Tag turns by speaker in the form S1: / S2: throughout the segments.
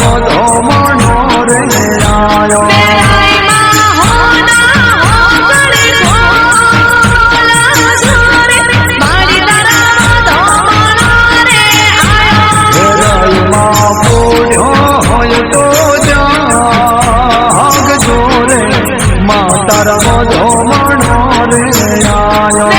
S1: વધો મણો રે આયો તારા વધો મણો રે આયો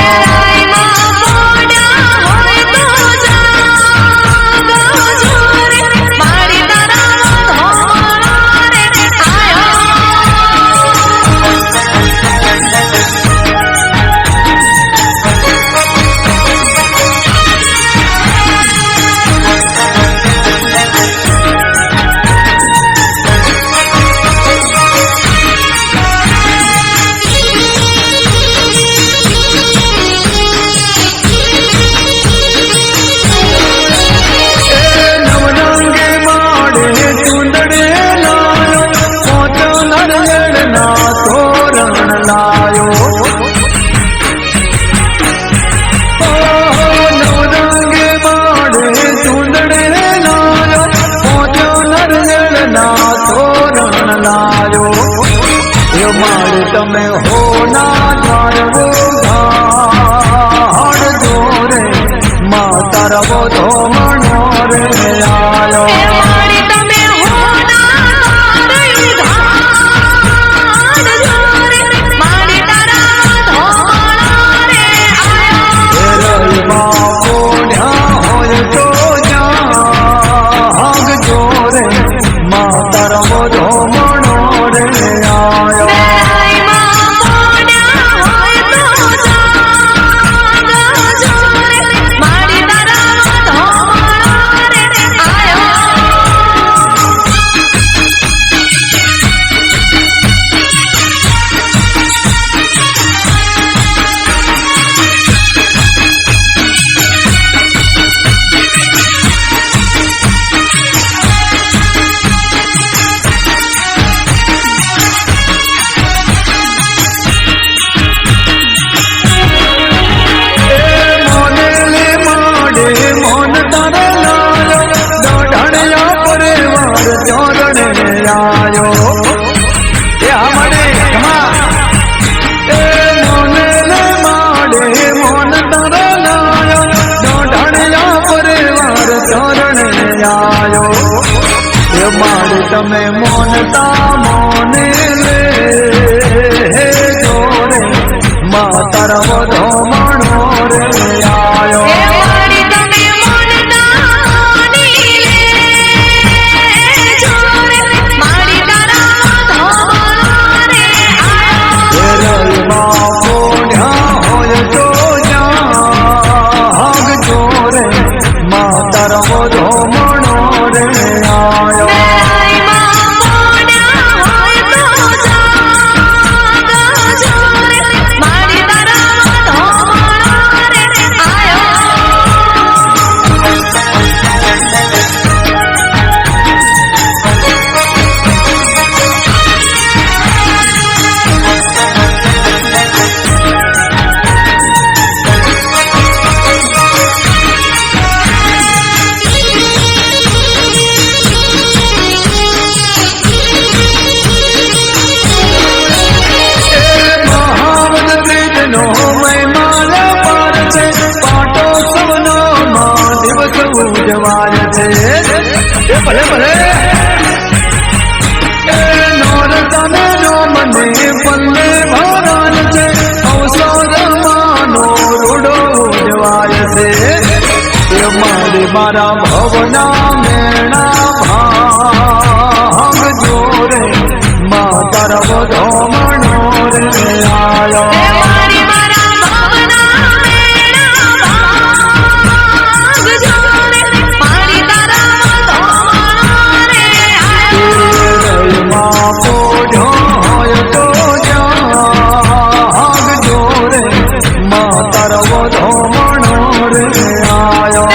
S1: તમે હો ના જાણવો ધાડ જોરે મા તારા વધો મણો રે આયો તમે મોનતા મોને લે જોરે મા તારા વધો મણો રે આયો ભલે ભલે નોરતાને નો મને પલ્લે ભરાલ છે અવસરમાંનો રૂડો ઉજવાય છે એ મારા ભવના મેણા ભાગ જોરે મા તારા વધો મણો રે આયો તારા વધો મણો રે આયો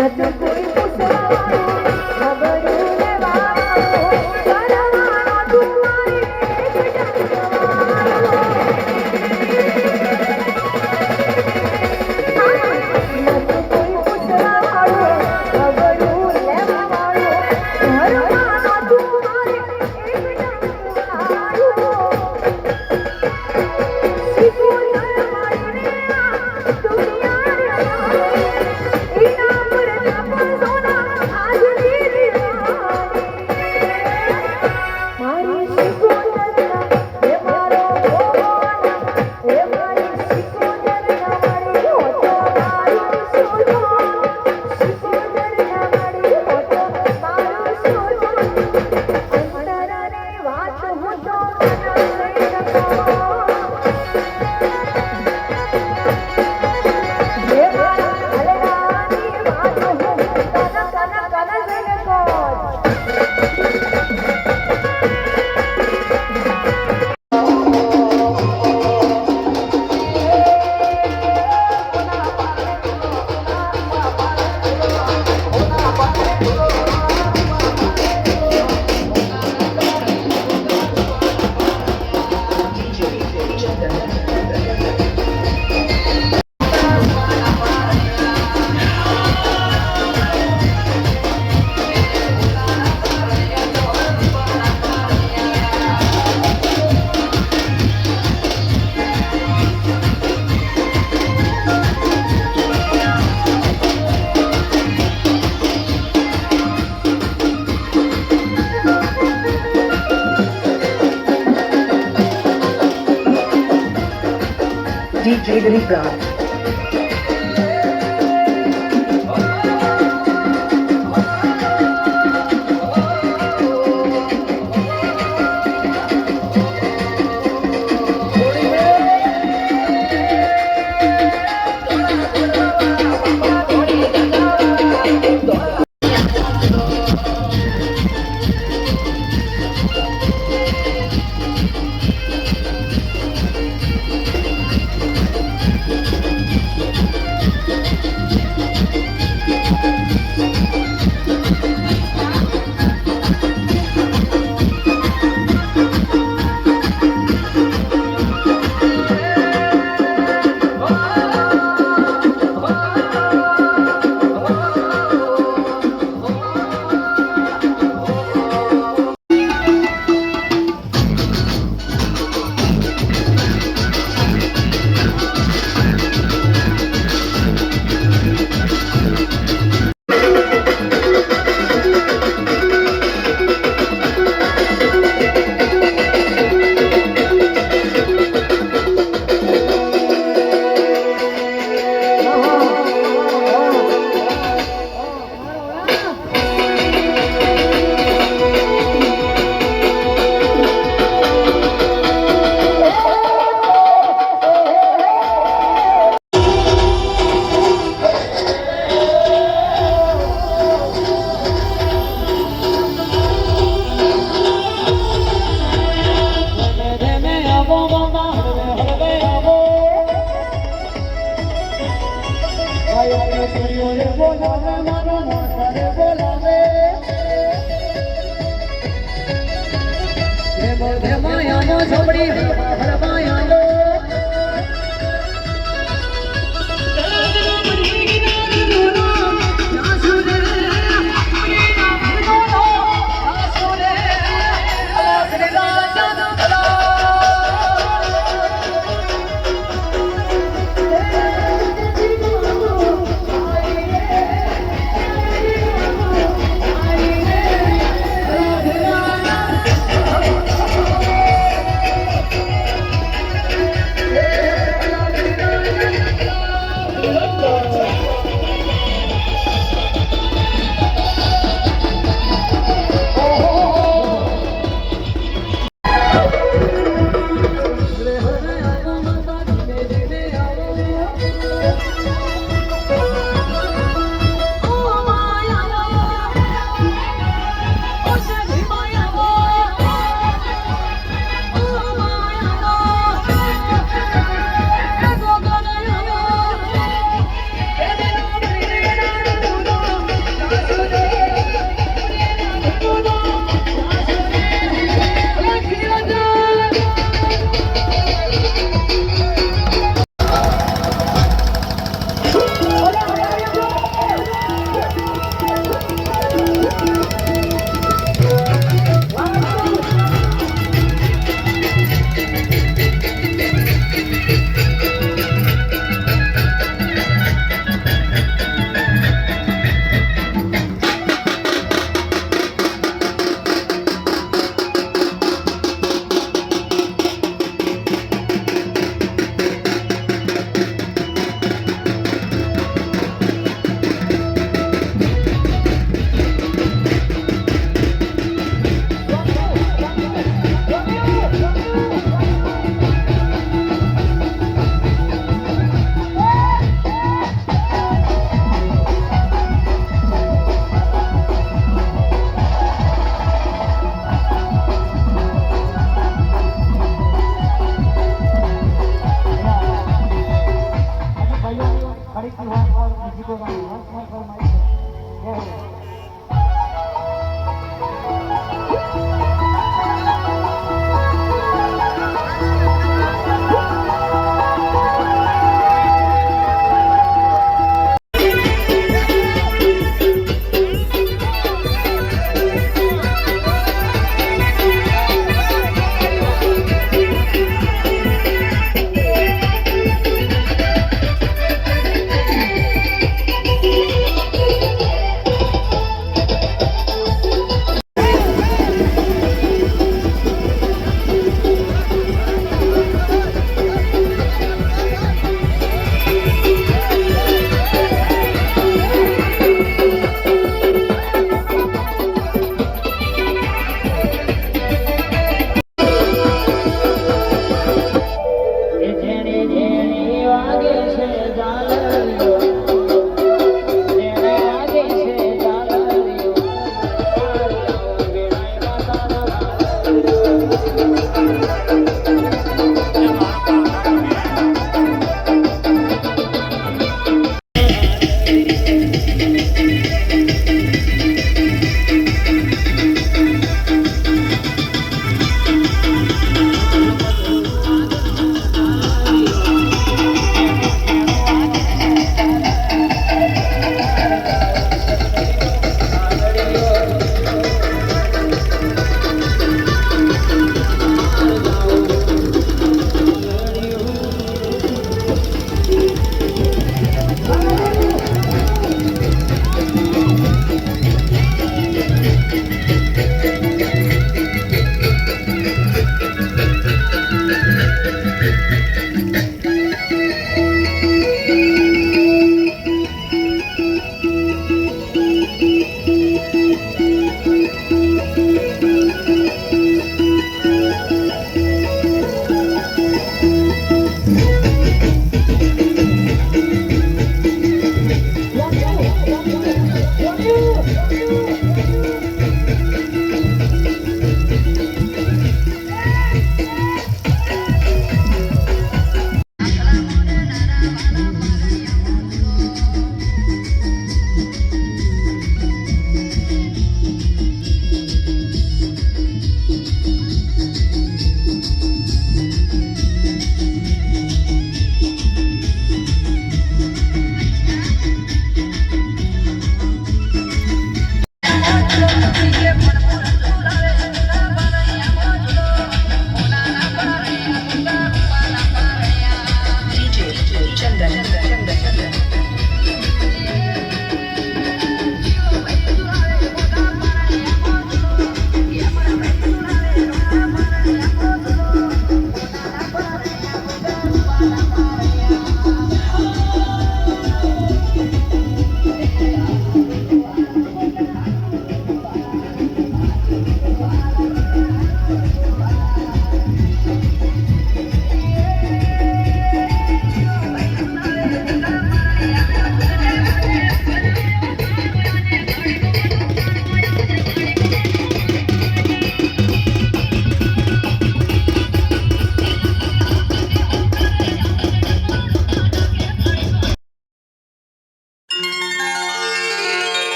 S2: નથી કોઈ પૂછવાનું ખબરું લેવાનું કરવાનું તું મારી એક જગવાનું નથી કોઈ પૂછવાનું ખબરું લેવાનું કરવાનું તું મારી એક જગવાનું શીખવું
S3: DJ Dilip Raj.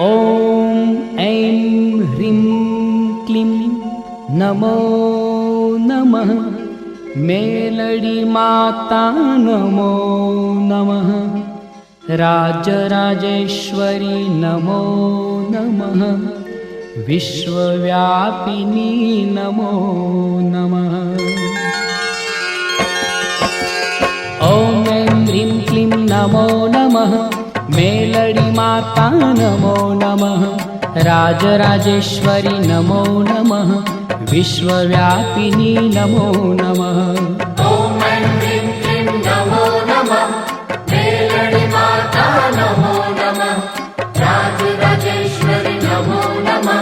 S3: ॐ ऐं ह्रीं क्लीं नमो नमः मेलडी माता नमो नमः राजराजेश्वरी नमो नमः विश्वव्यापिनी नमो नमः। ॐ ऐं ह्रीं क्लीं नमो नमः मेलडी माता नमो नमः राजराजेश्वरी नमो नमः विश्वव्यापिनी नमो नमः।
S4: ॐ ऐं ह्रीं क्लीं नमो नमः मेलडी माता नमो नमः राजराजेश्वरी नमो नमः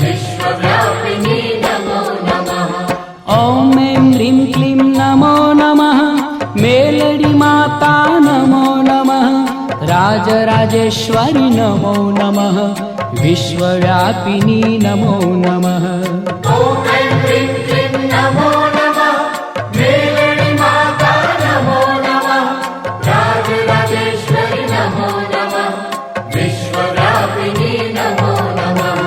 S4: विश्वव्यापिनी नमो नमः।
S3: ॐ ऐं ह्रीं क्लीं नमो नमः मेलडी माता नमो नमः राजराजेश्वरी नमो नमः विश्वव्यापिनी नमो नमः।
S4: ॐ ऐं ह्रीं क्लीं नमो नमः मेलडी माता नमो नमः राजराजेश्वरी नमो नमः विश्वव्यापिनी नमो नमः।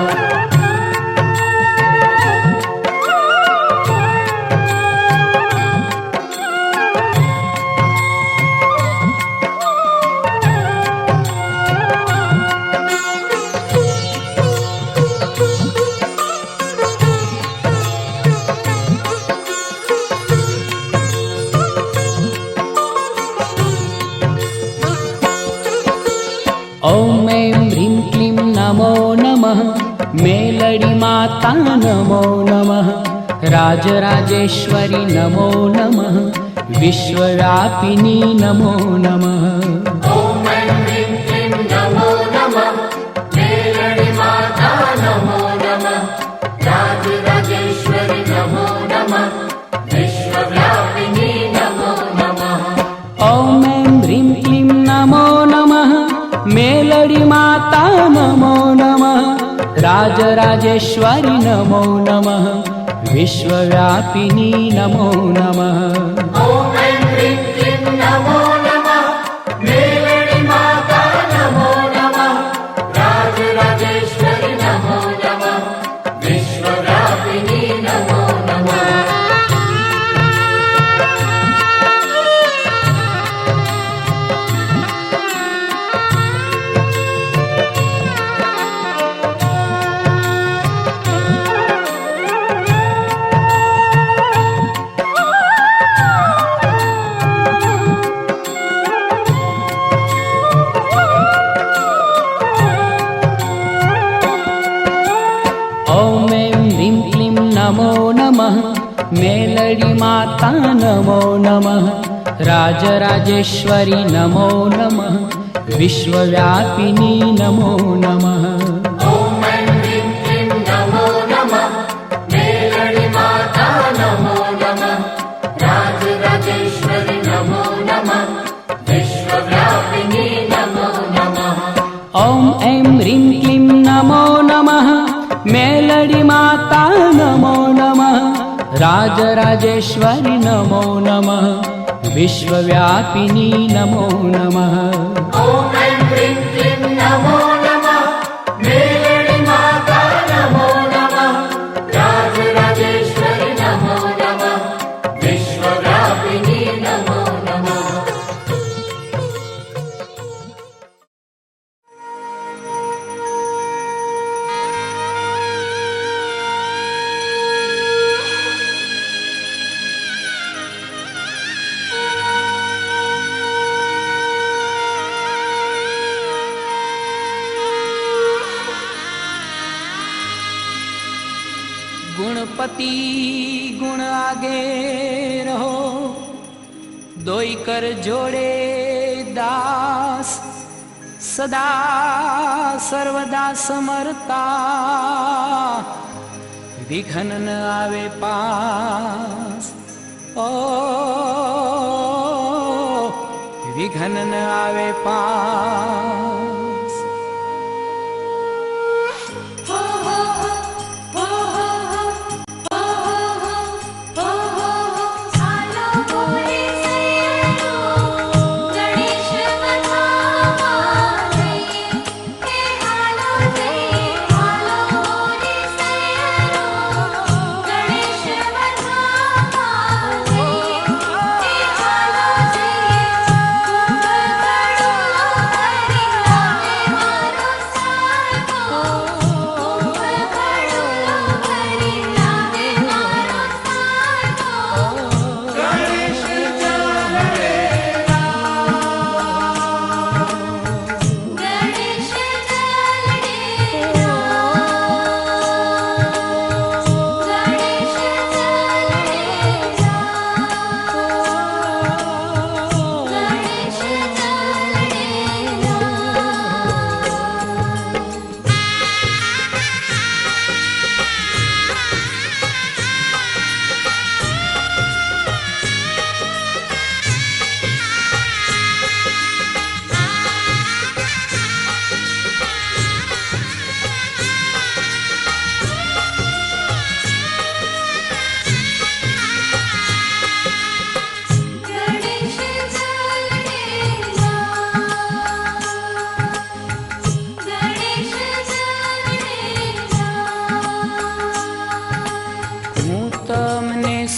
S3: ॐ ऐं ह्रीं क्लीं नमो नमः मेलडी माता नमो नमः राजराजेश्वरी नमो नमः विश्वव्यापिनी नमो नमः।
S4: ॐ ऐं ह्रीं क्लीं नमो नमः मेलडी माता नमो नमः राजराजेश्वरी नमो नमः विश्वव्यापिनी नमो नमः।
S3: ॐ ऐं ह्रीं क्लीं नमो नमः मेलडी माता नमो नमः राजराजेश्वरी नमो नमः विश्वव्यापिनी नमो नमः।
S4: ॐ ऐं ह्रीं क्लीं नमो नमः मेलडी माता नमो नमः राजराजेश्वरी नमो नमः विश्वव्यापिनी नमो नमः।
S3: ॐ ऐं ह्रीं क्लीं नमो नमः मेलडी माता नमो नमः राजराजेश्वरी नमो नमः विश्वव्यापिनी नमो नमः।
S4: ॐ ऐं ह्रीं क्लीं नमो नमः मेलडी माता नमो नमः राजराजेश्वरी नमो नमः विश्वव्यापिनी नमो नमः।
S3: ॐ ऐं ह्रीं क्लीं नमो नमः मेलडी माता नमो नमः राजराजेश्वरी नमो नमः विश्वव्यापिनी नमो नमः।
S4: ॐ ऐं ह्रीं क्लीं नमो नमः मेलडी माता नमो नमः राजराजेश्वरी नमो नमः विश्वव्यापिनी नमो नमः।
S3: गुणपति गुण आगे रहो दोई कर जोड़े दास सदा सर्वदा समरता विघ्न न आवे पास ओ विघ्न न आवे पास।
S2: गणेश कथा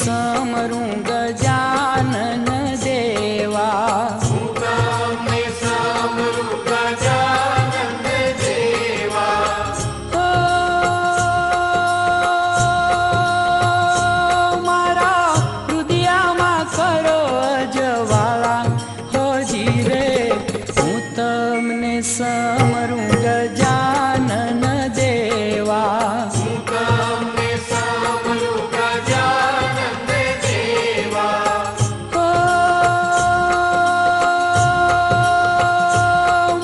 S3: સમરું ગજાનન દેવા
S4: હું તમને સમરું ગજાનન દેવા
S3: ઓ મારા હૃદયમાં કરો અજવાળા હોજી રે હું તમને સમરું ગજાનન દેવા
S4: હું તમને સમરું ગજાનન દેવા
S3: ઓ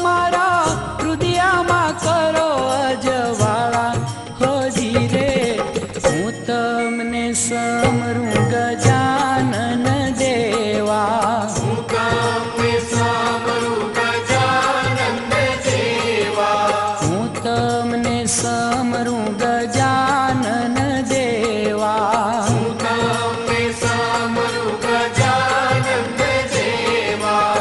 S3: મારા હૃદયમાં કરો અજવાળા હોજી રે હું તમને સમરું ગજાનન દેવા
S4: હું તમને સમરું ગજાનન દેવા
S3: હું તમને સમરું ગજાનન દેવા
S4: હું તમને સમરું ગજાનન દેવા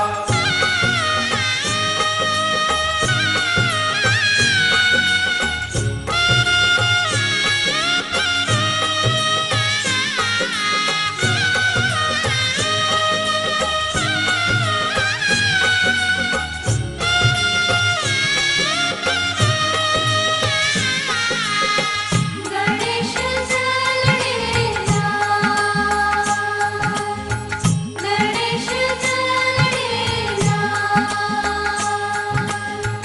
S2: ગણેશ ચલણેલા ગણેશ ચલણેલા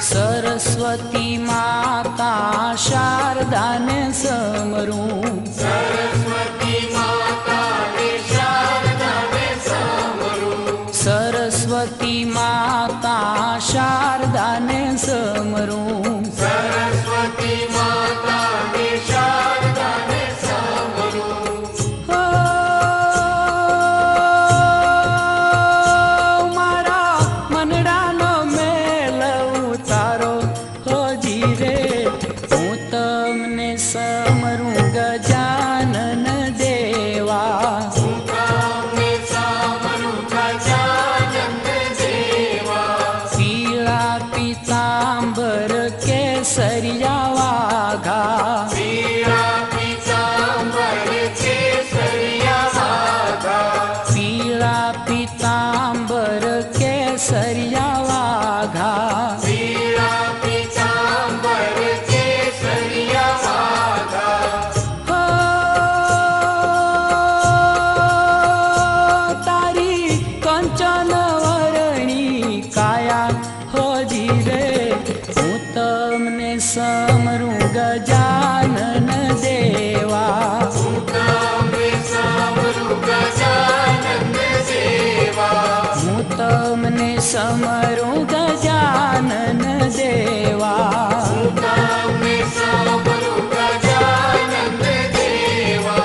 S3: સરસ્વતી માતા શારદાને સમરું
S4: સરસ્વતી માતાને શારદાને સમરું
S3: સરસ્વતી માતા શારદાને સમરું
S4: સરસ્વતી માતાને શારદાને સમરું
S3: ઓ મારા મનડાનો મેલ ઉતારો હોજી રે હું તમને સમરું ગજાનન દેવા
S4: હું તમને સમરું ગજાનન દેવા
S3: પીળા પીતાંબર કેસરિયા વાઘા
S4: પીળા પીતાંબર કેસરિયા વાઘા
S3: પીળા પીતાંબર કેસરિયા વાઘા
S4: પીળા પીતાંબર કેસરિયા વાઘા
S3: ઓ તારી કંચન વરણી કાયા હોજી રે હું તમને સમરું ગજાનન દેવા
S4: હું તમને સમરું ગજાનન દેવા
S3: હું તમને સમરું ગજાનન દેવા
S4: હું તમને સમરું ગજાનન દેવા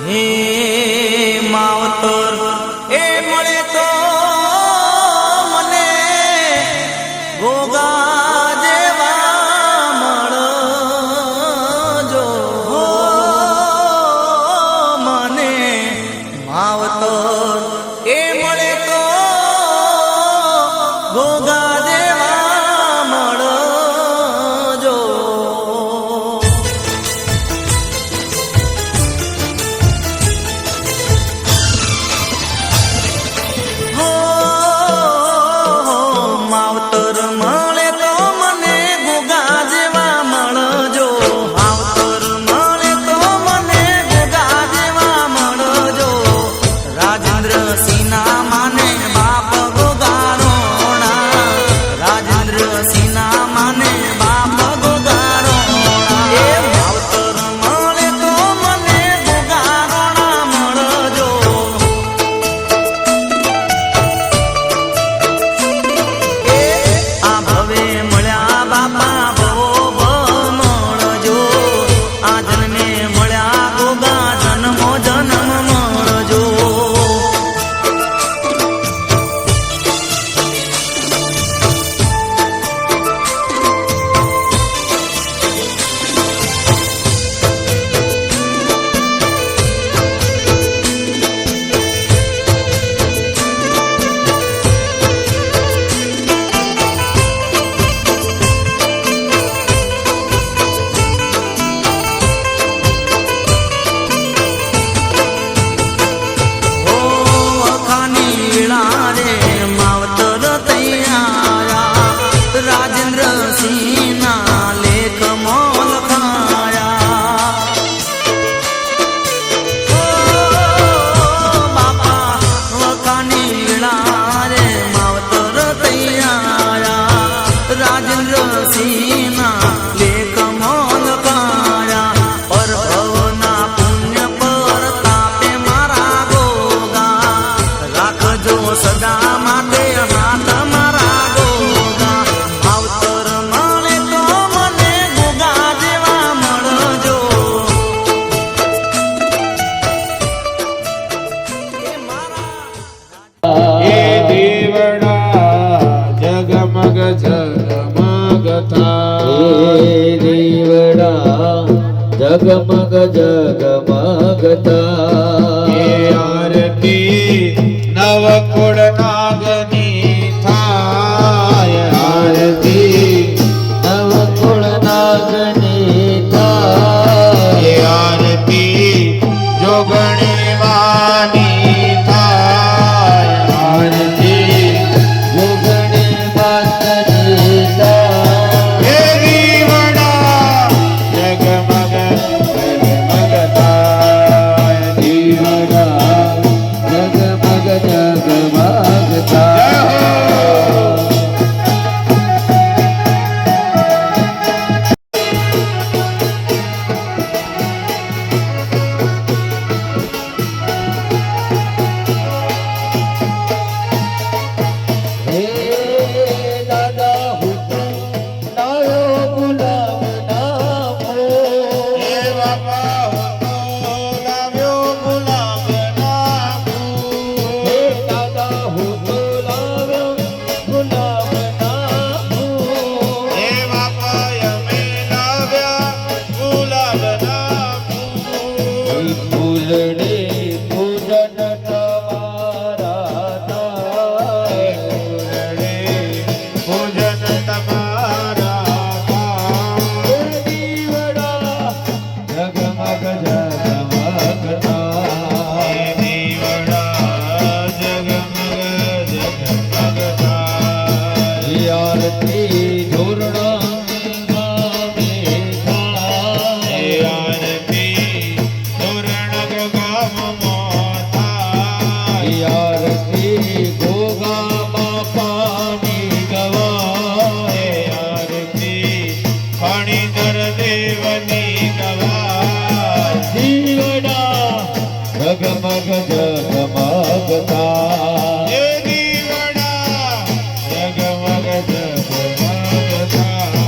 S1: હે માવતર એ મળે તો મને ગોગા જેવા મળજો હો મને માવતર એ મળે તો ગોગા જેવા મળજો હો માવતર મળે તુલસીના લેખ મોલ કાયા પરભવના પુણ્ય પર તાપે મારા ગોગા રાખજો સદા માટે હાથ મારા ગોગા આવતર મળે તો મને ગોગા જેવા મળજો એ મારા
S5: એ દેવડા જગમગ જગમગ થાય
S6: દેવડા જગમગ જગમગ
S5: એ
S6: થાય
S5: આરતી નવકુળ નાગની થાય આરતી
S6: નવકુળ નાગની
S5: એ
S6: થાય
S5: આરતી જોગણી વાની થાય આરતી
S6: જોગણી માતની થાય
S5: એ દીવડા જગમગ જગમગ થાય
S6: દેવડા જગમગ જગમગ થાય હે દાદા હુકમ લાયો ગુલાબ નામો
S5: હે બાપા હું લાવ્યો ગુલાબ નામું
S6: હે દાદા હુકમ લાવ્યો ગુલાબ નામો
S5: હે બાપા અમે લાવ્યા ગુલાબ નામું
S6: ફૂલડે પૂજન તમારા થાય
S5: પૂજન તમારા
S6: હે દીવડા જગમગ જગમગ થાય
S5: દીવડા જગમગ જગમગ થાય
S6: આરતી ધોરણા નામે થાય
S5: આરતી ધોરણ ગામમાં થાય
S6: આરતી ગોગા બાપાની ગવાય
S5: આરતી ફણીધર દેવની ગવાય
S6: દીવડા જગમગ જગમગ થાય
S5: એ દીવડા જગમગ જગમગ થાય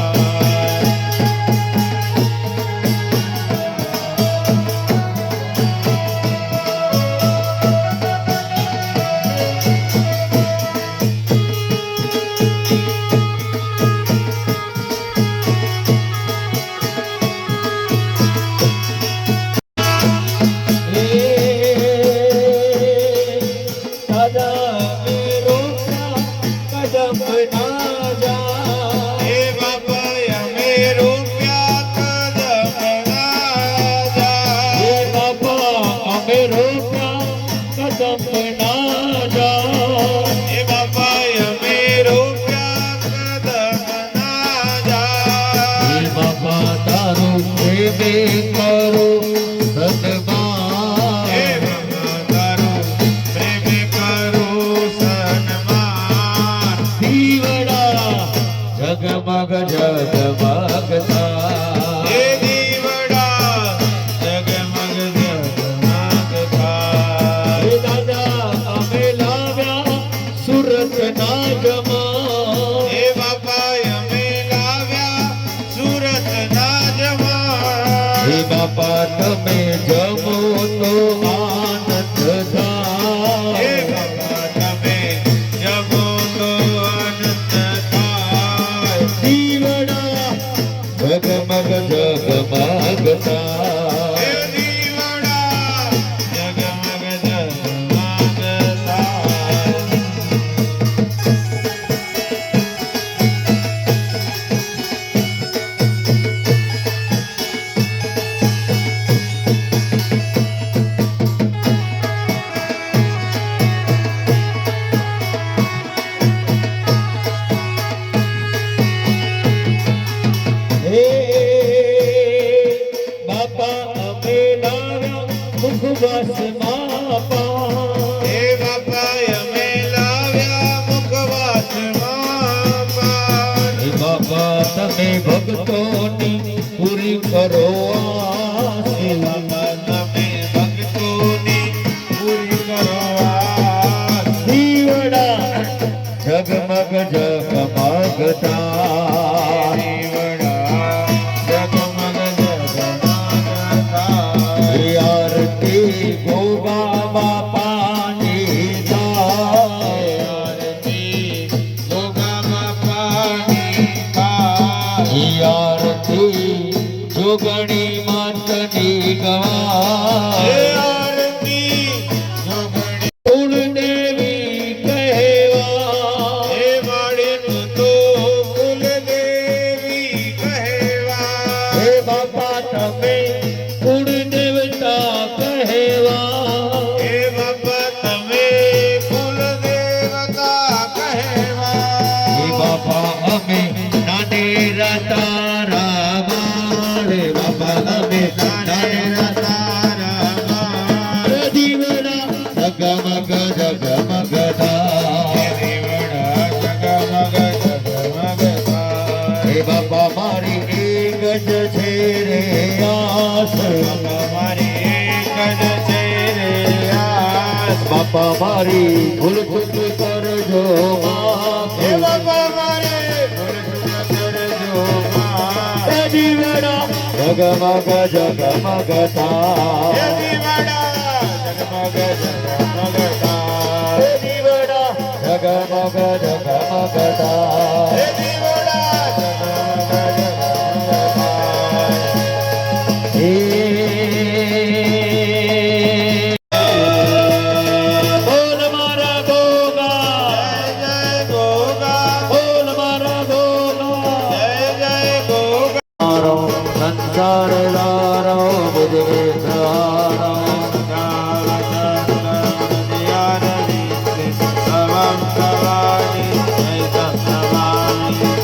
S6: હે દાદા મેરો કદમ ના જા
S5: હે બાપા અમે રૂપિયા કદમ ના જા
S6: હે બાપા અમે રોક્યા કદમ ના જા
S5: હે બાપા અમે રૂપિયા કદમ ના જા
S6: હે બાપા તારું પ્રેમે કરો
S5: હે
S6: સન્માન
S5: બાપા તારું પ્રેમે કરું સન્માન
S6: દીવડા જગમગ જગમગ થાય
S5: હે દીવડા જગમગ જગમગ થાય
S6: હે દાદા અમે લાવ્યા સુરત ના જમા
S5: હે બાપા અમે લાવ્યા સુરત ના જમા
S6: હે બાપા તમે જમો તો આનંદ થાય
S5: હે બાપા તમે જમો તો આનંદ થાય
S6: દીવડા જગમગ જગમગ થાય
S5: હે દીવડા જગમગ જગમગ થાય
S6: હે બાપા તમે ભક્તોની પૂરી કરો આસ.
S5: તમે ભક્તોની પૂરી કરો આસ.
S6: દીવડા જગમગ જગમગતા આરતી ગોગા બાપાની થાય. આરતી જોગણી માતની ગવાય. કુળદેવી કહેવા હે બાપા તમે કુળદેવતા કહેવા. હે બાપા અમે નાનેરા તારા બાળ. બાપા અમે નાનેરા તારા બાળ. દીવડા જગમગ જગમગતા. હે બાપા મારી એક જ છે રે આસ. બાપા મારી ભૂલ ભૂલ કરજો માફ. હે દીવડા જગમગ જગમગતા. હે દીવડા જગમગ જગમગતા. બોલ મારા ગોગા, બોલ મારા ગોગા. મારો સંસાર લારો બુદ્ધિ પ્રાણો.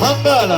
S6: મંગલ